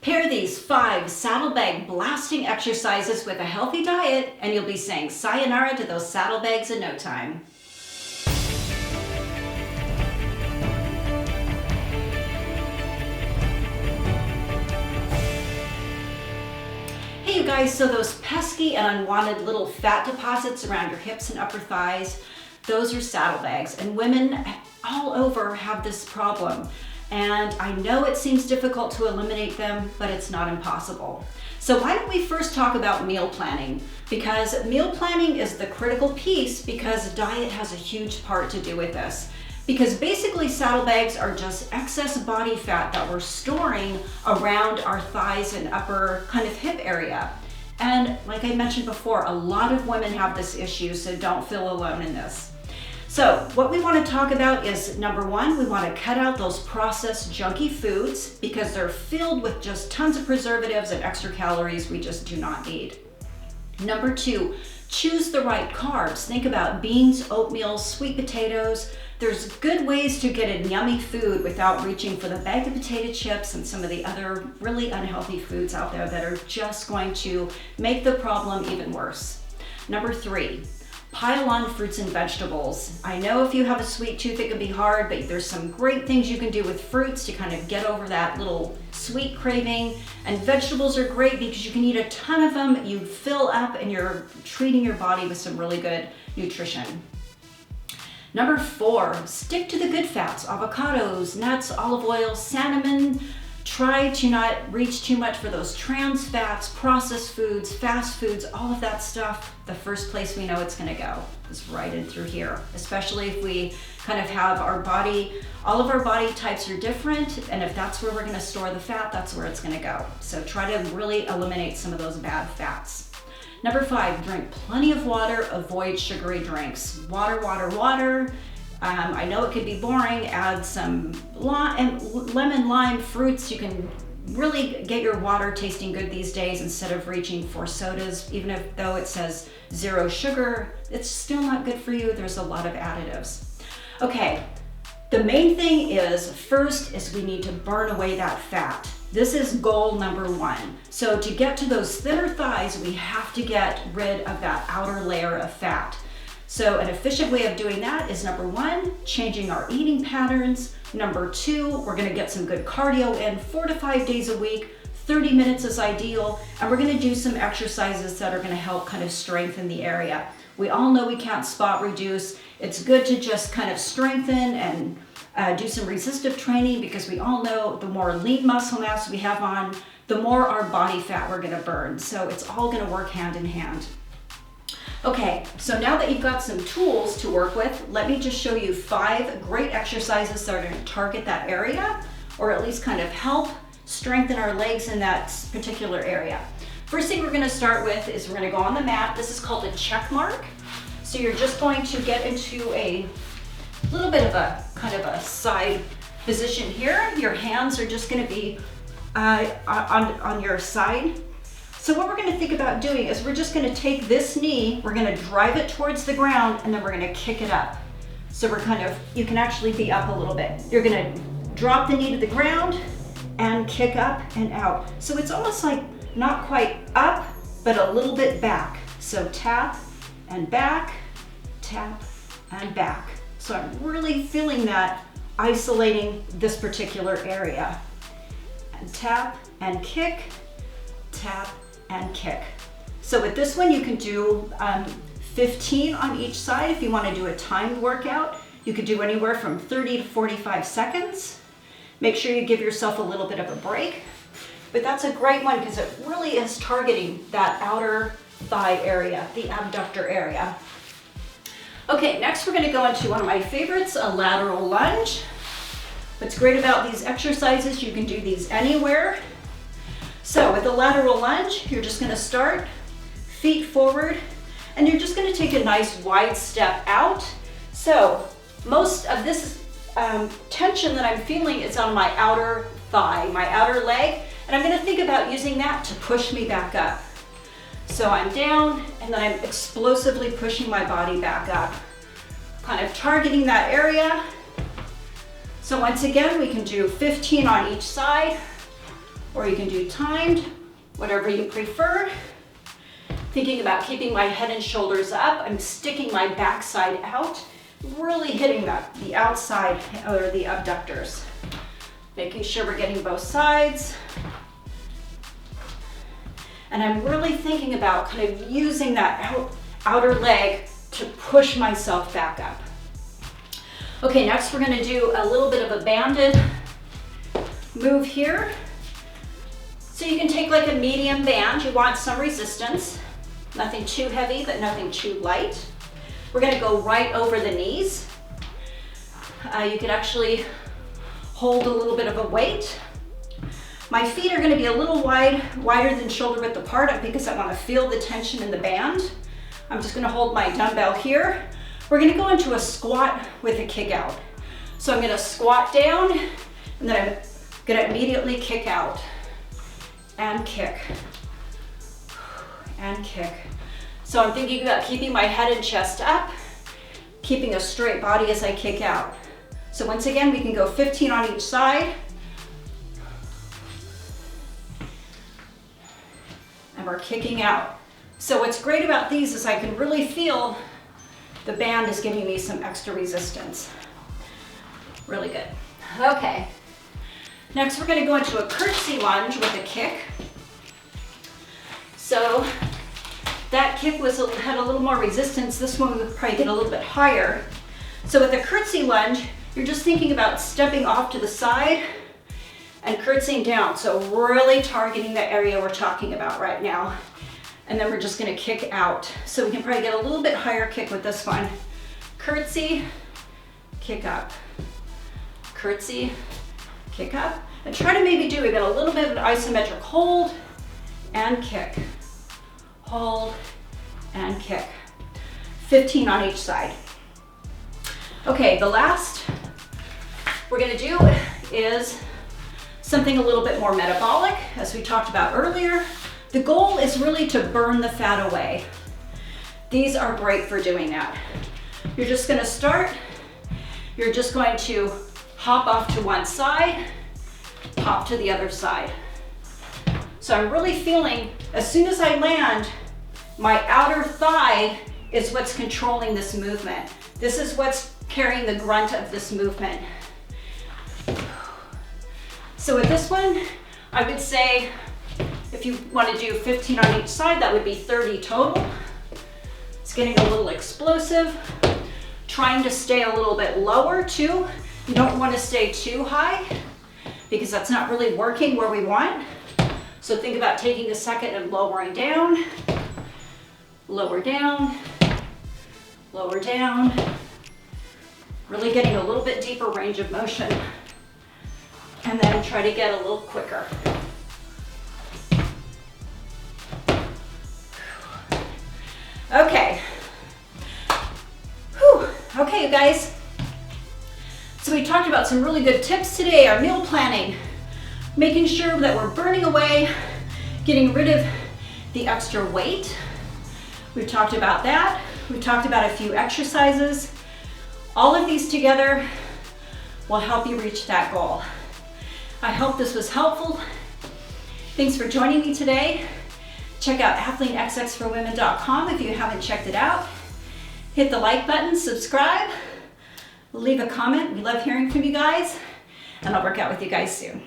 Pair these 5 saddlebag blasting exercises with a healthy diet, and you'll be saying sayonara to those saddlebags in no time. Hey you guys, so those pesky and unwanted little fat deposits around your hips and upper thighs, those are saddlebags, and women all over have this problem. And I know it seems difficult to eliminate them, but it's not impossible. So why don't we first talk about meal planning? Because meal planning is the critical piece, because diet has a huge part to do with this. Because basically saddlebags are just excess body fat that we're storing around our thighs and upper kind of hip area. And like I mentioned before, a lot of women have this issue, so don't feel alone in this. So what we want to talk about is, number 1, we want to cut out those processed junky foods because they're filled with just tons of preservatives and extra calories we just do not need. Number 2, choose the right carbs. Think about beans, oatmeal, sweet potatoes. There's good ways to get a yummy food without reaching for the bag of potato chips and some of the other really unhealthy foods out there that are just going to make the problem even worse. Number 3, pile on fruits and vegetables. I know if you have a sweet tooth, it can be hard, but there's some great things you can do with fruits to kind of get over that little sweet craving. And vegetables are great because you can eat a ton of them, you fill up, and you're treating your body with some really good nutrition. Number 4, stick to the good fats, avocados, nuts, olive oil, cinnamon. Try to not reach too much for those trans fats, processed foods, fast foods, all of that stuff. The first place we know it's gonna go is right in through here, especially if we kind of have our body, all of our body types are different, and if that's where we're gonna store the fat, that's where it's gonna go. So try to really eliminate some of those bad fats. Number 5, drink plenty of water, avoid sugary drinks. Water, water, water. I know it can be boring, add some lemon, lime, fruits. You can really get your water tasting good these days instead of reaching for sodas. Even though it says 0 sugar, it's still not good for you. There's a lot of additives. Okay, the main thing is, first is we need to burn away that fat. This is goal number 1. So to get to those thinner thighs, we have to get rid of that outer layer of fat. So an efficient way of doing that is, number 1, changing our eating patterns. Number 2, we're gonna get some good cardio in 4 to 5 days a week. 30 minutes is ideal. And we're gonna do some exercises that are gonna help kind of strengthen the area. We all know we can't spot reduce. It's good to just kind of strengthen and do some resistive training, because we all know the more lean muscle mass we have on, the more our body fat we're gonna burn. So it's all gonna work hand in hand. Okay, so now that you've got some tools to work with, let me just show you 5 great exercises that are going to target that area, or at least kind of help strengthen our legs in that particular area. First thing we're going to start with is we're going to go on the mat. This is called a check mark. So you're just going to get into a little bit of a kind of a side position here. Your hands are just going to be on your side. So what we're going to think about doing is we're just going to take this knee, we're going to drive it towards the ground, and then we're going to kick it up. So we're kind of, you can actually be up a little bit. You're going to drop the knee to the ground and kick up and out. So it's almost like not quite up, but a little bit back. So tap and back, tap and back. So I'm really feeling that, isolating this particular area. And tap and kick, tap and kick. So with this one, you can do 15 on each side. If you want to do a timed workout, you could do anywhere from 30 to 45 seconds. Make sure you give yourself a little bit of a break. But that's a great one because it really is targeting that outer thigh area, the abductor area. Okay, next we're going to go into one of my favorites, a lateral lunge. What's great about these exercises, you can do these anywhere. So with the lateral lunge, you're just going to start feet forward, and you're just going to take a nice wide step out. So most of this tension that I'm feeling is on my outer thigh, my outer leg, and I'm going to think about using that to push me back up. So I'm down, and then I'm explosively pushing my body back up, kind of targeting that area. So once again, we can do 15 on each side. or you can do timed, whatever you prefer. Thinking about keeping my head and shoulders up. I'm sticking my backside out, really hitting the outside or the abductors. Making sure we're getting both sides. And I'm really thinking about kind of using that outer leg to push myself back up. Okay, next we're gonna do a little bit of a banded move here. So you can take like a medium band. You want some resistance. Nothing too heavy, but nothing too light. We're gonna go right over the knees. You could actually hold a little bit of a weight. My feet are gonna be a little wider than shoulder width apart because I wanna feel the tension in the band. I'm just gonna hold my dumbbell here. We're gonna go into a squat with a kick out. So I'm gonna squat down, and then I'm gonna immediately kick out. And kick, and kick. So I'm thinking about keeping my head and chest up, keeping a straight body as I kick out. So once again, we can go 15 on each side. And we're kicking out. So what's great about these is I can really feel the band is giving me some extra resistance. Really good. Okay. Next, we're going to go into a curtsy lunge with a kick. So that kick had a little more resistance. This one would probably get a little bit higher. So with a curtsy lunge, you're just thinking about stepping off to the side and curtsying down. So really targeting the area we're talking about right now. And then we're just going to kick out. So we can probably get a little bit higher kick with this one. Curtsy, kick up. Curtsy, kick up, and try to maybe do a little bit of an isometric hold and kick, hold and kick. 15 on each side. Okay, the last we're gonna do is something a little bit more metabolic, as we talked about earlier. The goal is really to burn the fat away. These are great for doing that. You're just gonna start, you're just going to hop off to one side, hop to the other side. So I'm really feeling, as soon as I land, my outer thigh is what's controlling this movement. This is what's carrying the grunt of this movement. So with this one, I would say, if you want to do 15 on each side, that would be 30 total. It's getting a little explosive. Trying to stay a little bit lower too. You don't want to stay too high because that's not really working where we want. So think about taking a second and lowering down, lower down, lower down. Really getting a little bit deeper range of motion. And then try to get a little quicker. Okay. Whew. Okay, you guys. So we talked about some really good tips today, our meal planning, making sure that we're burning away, getting rid of the extra weight. We've talked about that. We've talked about a few exercises. All of these together will help you reach that goal. I hope this was helpful. Thanks for joining me today. Check out Athlean-XXforwomen.com if you haven't checked it out. Hit the like button, subscribe, leave a comment. We love hearing from you guys, and I'll work out with you guys soon.